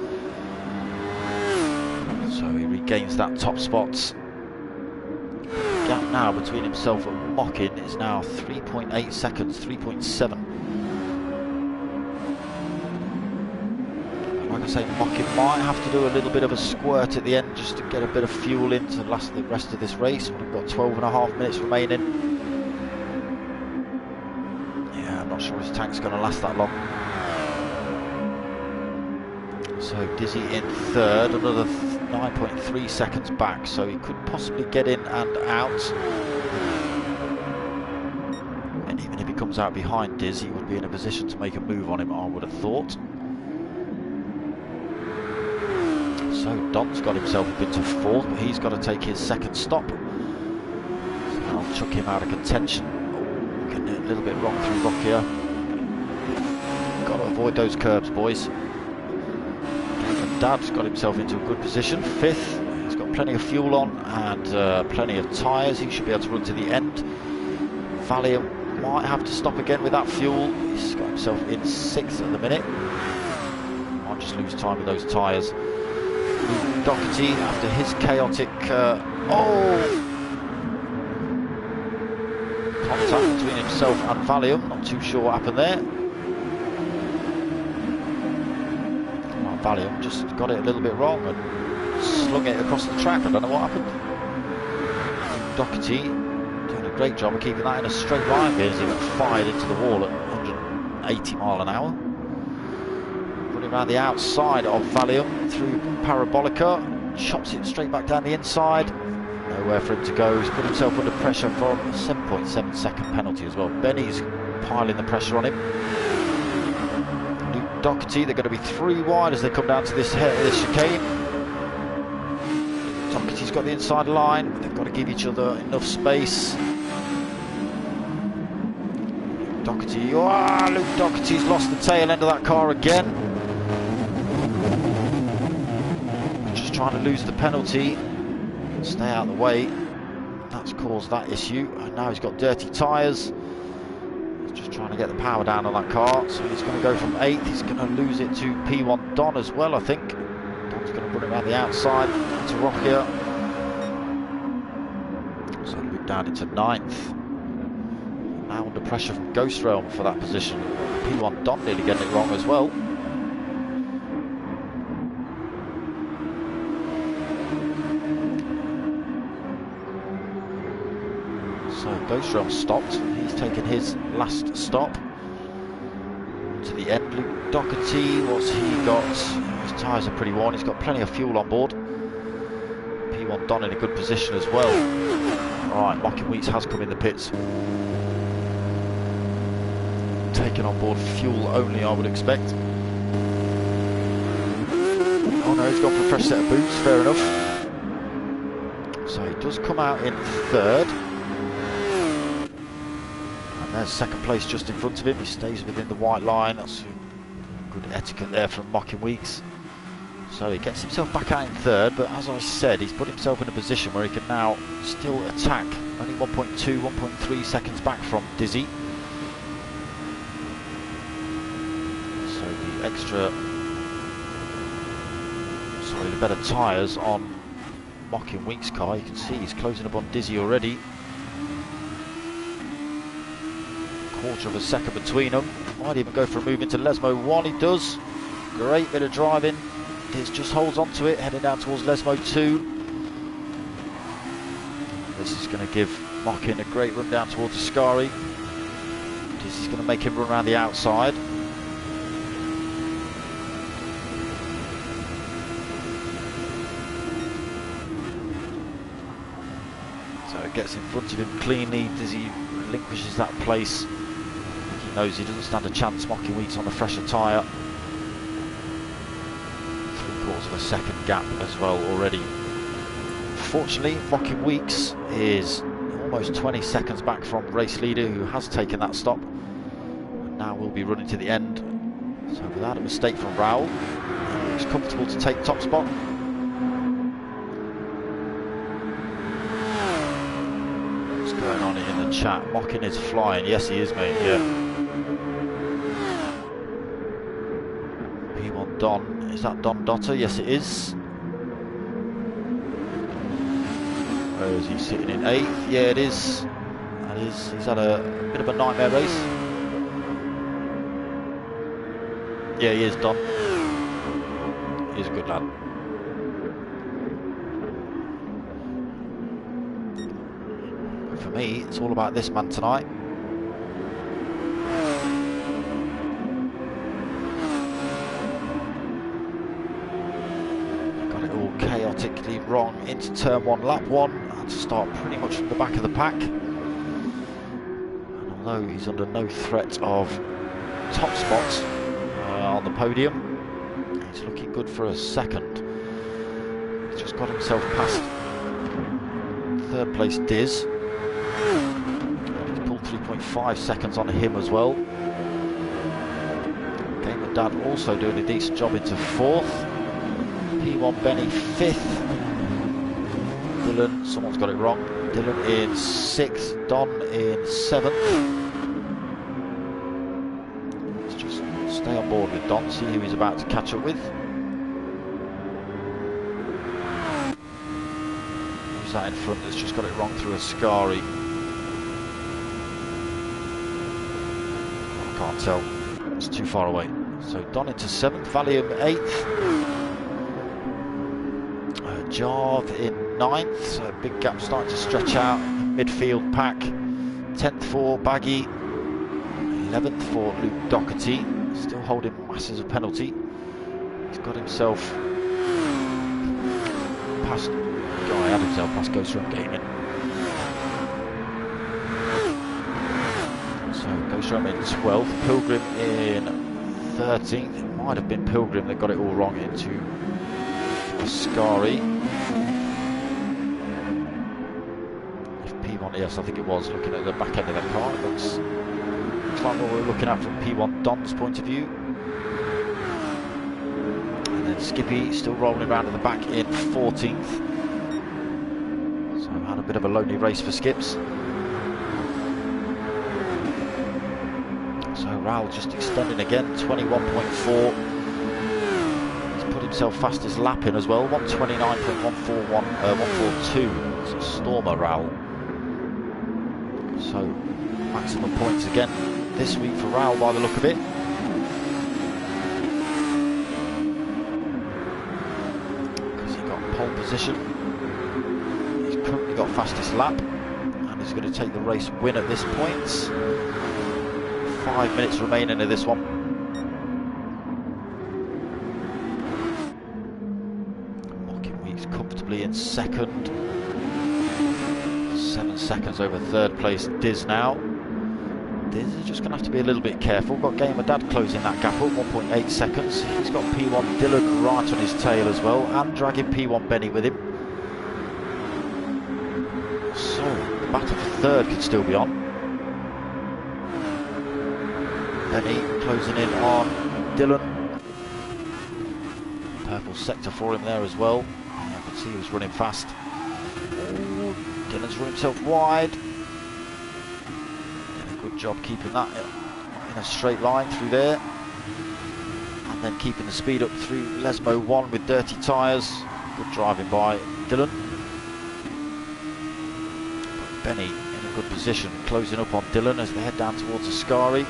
So he regains that top spot. Gap now between himself and Mocking is now 3.8 seconds, 3.7. Like I say, Mocking might have to do a little bit of a squirt at the end just to get a bit of fuel in to last the rest of this race. We've got 12.5 minutes remaining. Yeah, I'm not sure his tank's going to last that long. So Dizzy in third, another 9.3 seconds back, so he could possibly get in and out. And even if he comes out behind Diz, he would be in a position to make a move on him, I would have thought. So Don's got himself up into fourth, but he's got to take his second stop. So I'll chuck him out of contention. Oh, getting it a little bit wrong through rock here. Got to avoid those curbs, boys. Dad's got himself into a good position, fifth. He's got plenty of fuel on and plenty of tyres. He should be able to run to the end. Valiant might have to stop again with that fuel. He's got himself in sixth at the minute. Might just lose time with those tyres. Doherty after his chaotic contact between himself and Valium. Not too sure what happened there. Valium just got it a little bit wrong and slung it across the track. I don't know what happened. Doherty doing a great job of keeping that in a straight line as he got fired into the wall at 180 mile an hour. Running around the outside of Valium through Parabolica, chops it straight back down the inside. Nowhere for him to go. He's put himself under pressure from a 7.7 second penalty as well. Benny's piling the pressure on him. Doherty, they're going to be 3 wide as they come down to this chicane. Doherty's got the inside line, but they've got to give each other enough space. Doherty, Luke Doherty's lost the tail end of that car again. Just trying to lose the penalty, stay out of the way. That's caused that issue, and now he's got dirty tyres. He's just trying to get the power down on that car, so he's going to go from 8th. He's going to lose it to P1 Don as well, I think. Don's going to run it around the outside to Rocky. So Luke down into 9th. Now under pressure from Ghost Realm for that position. P1 Don nearly getting it wrong as well. So Ghost Realm stopped. He's taken his last stop. To the end, Luke Doherty, what's he got? His tyres are pretty worn. He's got plenty of fuel on board. P1 Don in a good position as well. Right, Mocking Weeks has come in the pits. Taken on board fuel only, I would expect. Oh no, he's gone for a fresh set of boots, fair enough. So he does come out in 3rd. And there's 2nd place just in front of him. He stays within the white line. That's good etiquette there from Mocking Weeks. So he gets himself back out in 3rd, but as I said, he's put himself in a position where he can now still attack. Only 1.2, 1.3 seconds back from Dizzy. The better tyres on Mocking Weeks' car. You can see he's closing up on Dizzy already. 1/4 of a second between them. Might even go for a move into Lesmo 1. He does. Great bit of driving. Diz just holds on to it, heading down towards Lesmo 2. This is going to give Mocking a great run down towards Ascari. Diz is going to make him run around the outside. Gets in front of him cleanly. Dizzy relinquishes that place. He knows he doesn't stand a chance. Mocking Weeks on a fresher tyre. 3/4 of a second gap as well already. Fortunately, Mocking Weeks is almost 20 seconds back from race leader, who has taken that stop. And now will be running to the end. So without a mistake from Raoul, he's comfortable to take top spot. Going on in the chat, Mocking is flying. Yes, he is, mate. Yeah. P1 Don, is that Don Dotter? Yes, it is. Where is he sitting in 8th? Yeah, it is. That is. He's had a bit of a nightmare race. Yeah, he is, Don. He's a good lad. For me, it's all about this man tonight. Got it all chaotically wrong into turn 1, lap 1. Had to start pretty much from the back of the pack. And although he's under no threat of top spots on the podium, he's looking good for a 2nd. He's just got himself past 3rd place Diz. He's pulled 3.5 seconds on him as well. Gamer Dad also doing a decent job into 4th. P1 Benny 5th. Dylan, someone's got it wrong. Dylan in 6th. Don in 7th. Let's just stay on board with Don, see who he's about to catch up with. Who's that in front that's just got it wrong through Ascari? I can't tell, it's too far away. So Don into 7th, Valium 8th. Jarv in 9th, so a big gap starting to stretch out. Midfield pack, 10th for Baggy, 11th for Luke Doherty, still holding masses of penalty. He's got himself past, he had himself past Ghost Realm Gaming. So Ghost Realm in 12th, Pilgrim in 13th. It might have been Pilgrim that got it all wrong into Ascari. Yes, I think it was. Looking at the back end of that car, it looks like what we're looking at from P1 Don's point of view. And then Skippy still rolling around at the back in 14th. So had a bit of a lonely race for Skips. So Raul just extending again, 21.4. He's put himself fastest lap in as well, 129.142. It's a stormer, Raul. So maximum points again this week for Raul by the look of it. Because he got pole position. He's currently got fastest lap and he's going to take the race win at this point. 5 minutes remaining of this one. Mocking Weeks comfortably in second. 7 seconds over third place Diz now. Diz is just going to have to be a little bit careful. Got Gamer Dad closing that gap up, 1.8 seconds. He's got P1 Dylan right on his tail as well, and dragging P1 Benny with him. So the battle for third could still be on. Benny closing in on Dylan. Purple sector for him there as well. I can see he was running fast. Ooh, Dylan's run himself wide. Did a good job keeping that in a straight line through there. And then keeping the speed up through Lesmo 1 with dirty tyres. Good driving by Dylan. But Benny in a good position, closing up on Dylan as they head down towards the SWEARY.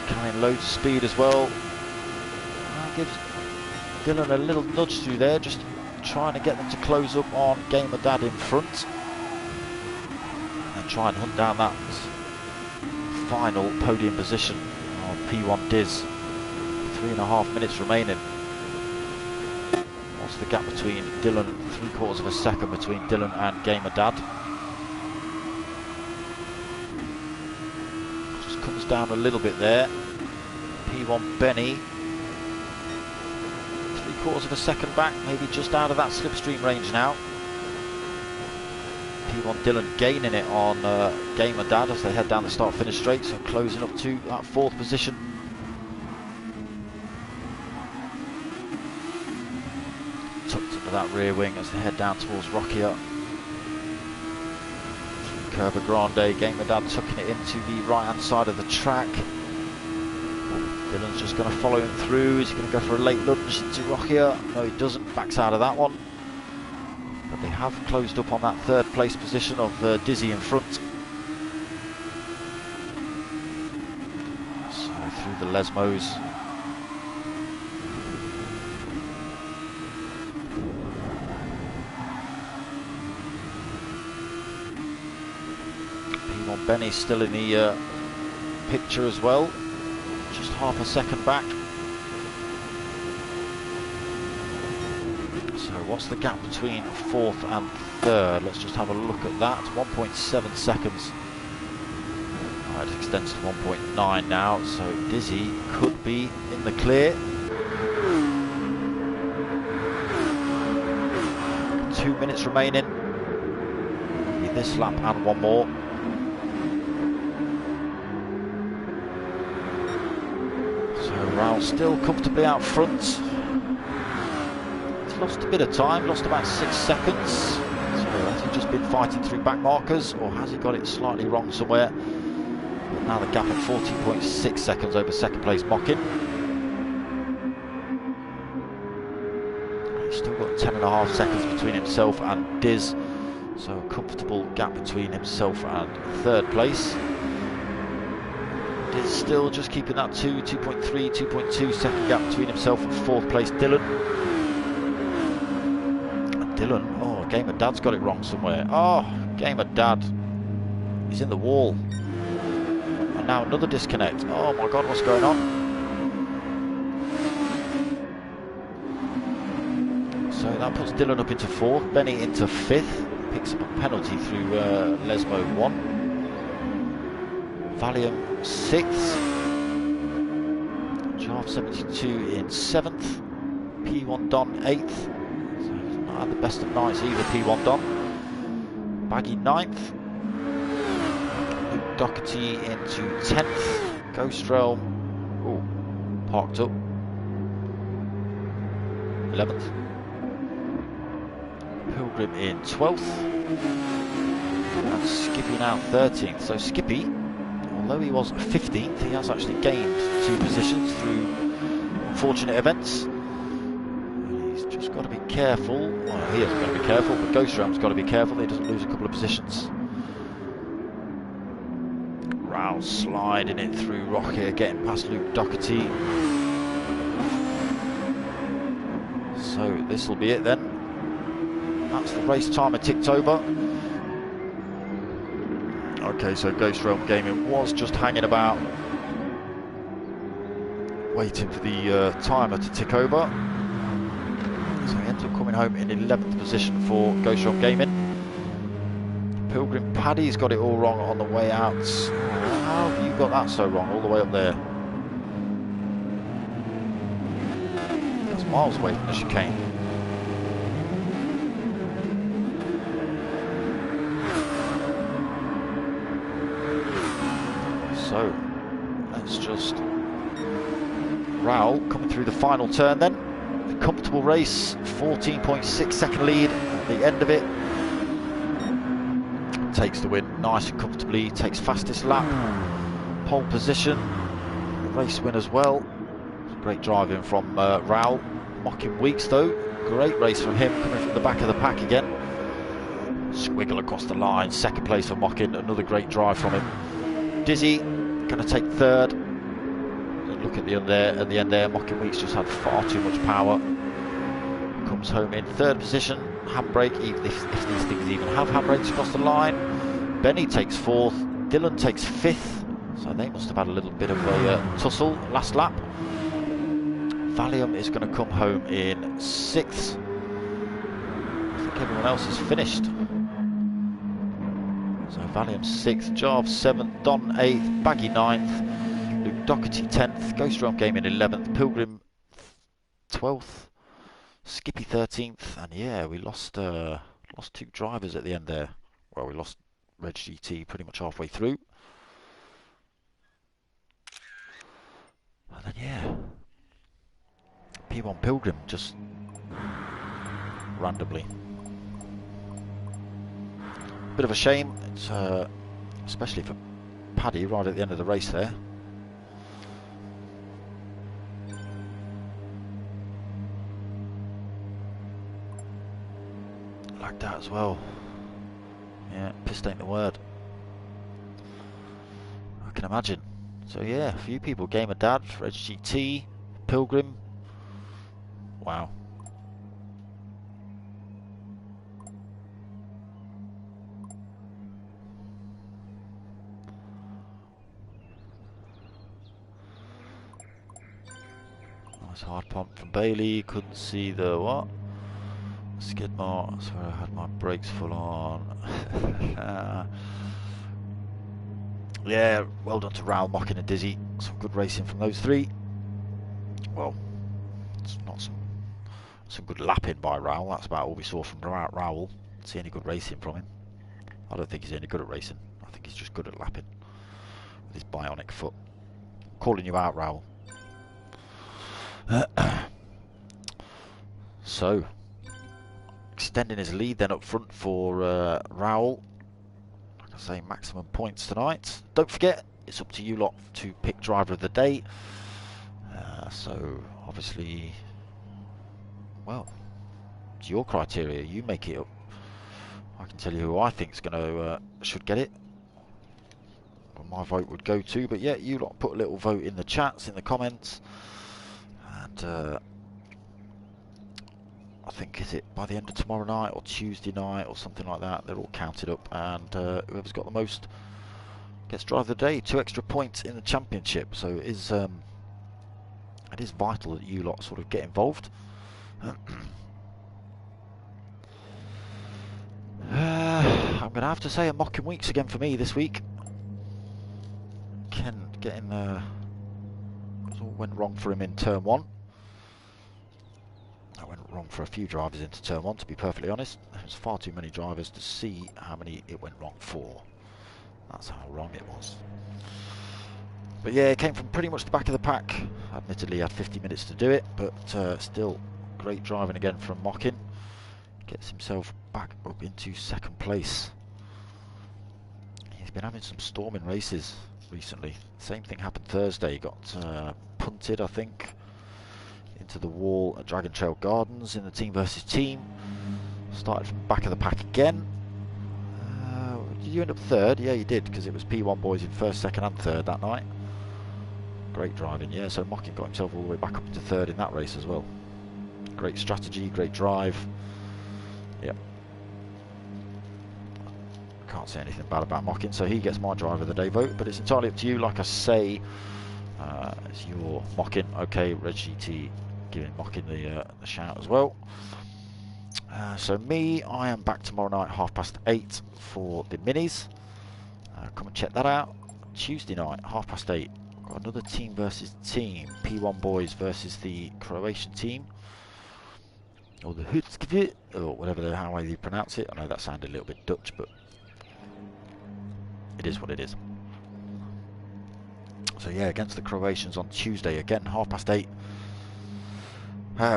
Carrying loads of speed as well. Gives Dylan a little nudge through there, just trying to get them to close up on Gamer Dad in front. And try and hunt down that final podium position on P1 Diz. 3.5 minutes remaining. What's the gap between Dylan? 3/4 of a second between Dylan and Gamer Dad. Comes down a little bit there. P1 Benny 3/4 of a second back, maybe just out of that slipstream range now. P1 Dylan gaining it on Gamer Dad as they head down the start finish straight, so closing up to that 4th position. Tucked into that rear wing as they head down towards Rockia. Curva Grande, Gamer Dad tucking it into the right hand side of the track. Dylan's just going to follow him through. Is he going to go for a late lunge into Rockia? No, he doesn't. Backs out of that one. But they have closed up on that 3rd place position of Dizzy in front. So through the Lesmos. P1 Benny still in the picture as well. Just half a second back. So what's the gap between 4th and 3rd? Let's just have a look at that. 1.7 seconds. It extends to 1.9 now, so Dizzy could be in the clear. 2 minutes remaining. Need this lap and one more. Raul still comfortably out front. He's lost a bit of time, lost about 6 seconds. So has he just been fighting through back markers, or has he got it slightly wrong somewhere? But now the gap at 14.6 seconds over 2nd place Mockin. He's still got 10.5 seconds between himself and Diz. So a comfortable gap between himself and 3rd place. Is still just keeping that 2.3, 2.2 second gap between himself and 4th place Dylan. And Dylan, oh, Gamer Dad's got it wrong somewhere. Oh, Gamer Dad, he's in the wall. And now another disconnect. Oh my God, what's going on? So that puts Dylan up into 4th, Benny into 5th. Picks up a penalty through Lesmo 1. Valium 6th, Jarve 72 in 7th, P1 Don 8th, so he's not had the best of nights either, P1 Don. Baggy 9th, Doherty into 10th. Ghost Realm, oh, parked up. 11th. Pilgrim in 12th. And Skippy now 13th. So Skippy, although he was 15th, he has actually gained 2 positions through unfortunate events. He's just got to be careful. Well, he hasn't got to be careful, but Ghost Realm's got to be careful that he doesn't lose a couple of positions. Raul sliding it through Rock here, getting past Luke Doherty. So this will be it then. That's the race timer ticked over. Okay, so Ghost Realm Gaming was just hanging about, waiting for the timer to tick over. So he ends up coming home in 11th position for Ghost Realm Gaming. Pilgrim Paddy's got it all wrong on the way out. Oh, how have you got that so wrong all the way up there? That's miles away from the chicane. So let's just Raul coming through the final turn then. A comfortable race, 14.6 second lead at the end of it. Takes the win nice and comfortably, takes fastest lap, pole position, race win as well. Great driving from Raul. Mocking Weeks though, great race from him, coming from the back of the pack again. Squiggle across the line, second place for Mocking, another great drive from him. Dizzy going to take 3rd. Look at the end there, Mocking Weeks just had far too much power. Comes home in 3rd position. Handbrake, even if these things even have handbrakes across the line. Benny takes 4th. Dylan takes 5th. So they must have had a little bit of a tussle last lap. Valium is going to come home in 6th. I think everyone else is finished. So Valium 6th, Jarv 7th, Don 8th, Baggy 9th, Luke Doherty 10th, Ghost Realm Gaming 11th, Pilgrim 12th, Skippy 13th, and yeah, we lost 2 drivers at the end there. Well, we lost Reg GT pretty much halfway through. And then yeah, P1 Pilgrim just randomly. Bit of a shame, it's, especially for Paddy right at the end of the race there. Like that as well. Yeah, pissed ain't the word. I can imagine. So yeah, a few people, Gamer Dad, Reg GT, Pilgrim. Wow. Nice hard pump from Bailey, couldn't see the what? Skid mark, that's where I had my brakes full on. Yeah, well done to Raul, Mocking and Dizzy. Some good racing from those 3. Well, it's not some good lapping by Raul. That's about all we saw from Raul. Didn't see any good racing from him. I don't think he's any good at racing. I think he's just good at lapping with his bionic foot. Calling you out, Raul. So, extending his lead then up front for Raul. Like I say, maximum points tonight. Don't forget, it's up to you lot to pick driver of the day. So, obviously, well, it's your criteria. You make it up. I can tell you who I think is going to should get it. Well, my vote would go to, but yeah, you lot put a little vote in the chats, in the comments, and I think is it by the end of tomorrow night or Tuesday night or something like that. They're all counted up, and whoever's got the most gets driver of the day. 2 extra points in the championship. So it is vital that you lot sort of get involved. I'm going to have to say a Mocking Weeks again for me this week. Ken getting it all went wrong for him in turn 1. That went wrong for a few drivers into turn 1, to be perfectly honest. There's far too many drivers to see how many it went wrong for. That's how wrong it was. But yeah, it came from pretty much the back of the pack. Admittedly, had 50 minutes to do it, but still great driving again from Mockin. Gets himself back up into second place. He's been having some storming races recently. Same thing happened Thursday. He got punted, I think, into the wall at Dragon Trail Gardens in the team versus team. Started from the back of the pack again. Did you end up third? Yeah, you did, because it was P1 boys in first, second and third that night. Great driving, yeah, so Mockin got himself all the way back up into third in that race as well. Great strategy, great drive. Yep. Can't say anything bad about Mockin, so he gets my driver of the day vote, but it's entirely up to you. Like I say, it's your Mockin. Okay, Red GT giving Mockin the shout as well. So me, I am back tomorrow night 8:30 for the minis. Come and check that out. Tuesday night 8:30. Got another team versus team. P1 boys versus the Croatian team, or the Hutskvit, or whatever how you pronounce it. I know that sounded a little bit Dutch, but it is what it is. So yeah, against the Croatians on Tuesday again 8:30.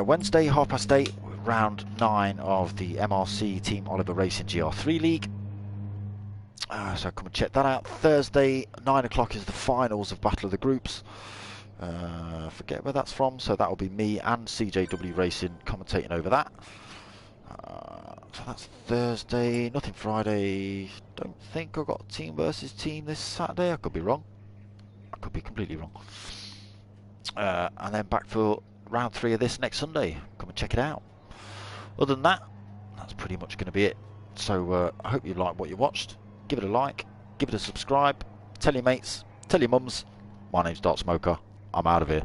Wednesday 8:30. Round 9 of the MRC Team Oliver Racing GR3 League. So come and check that out. Thursday 9 o'clock is the finals of Battle of the Groups. Forget where that's from, so that will be me and CJW Racing commentating over that. So that's Thursday. Nothing Friday. Don't think I've got team versus team this Saturday. I could be wrong. I could be completely wrong. And then back for round 3 of this next Sunday. Come and check it out. Other than that, that's pretty much going to be it. So I hope you liked what you watched. Give it a like, give it a subscribe, tell your mates, tell your mums. My name's darksmoka. I'm out of here.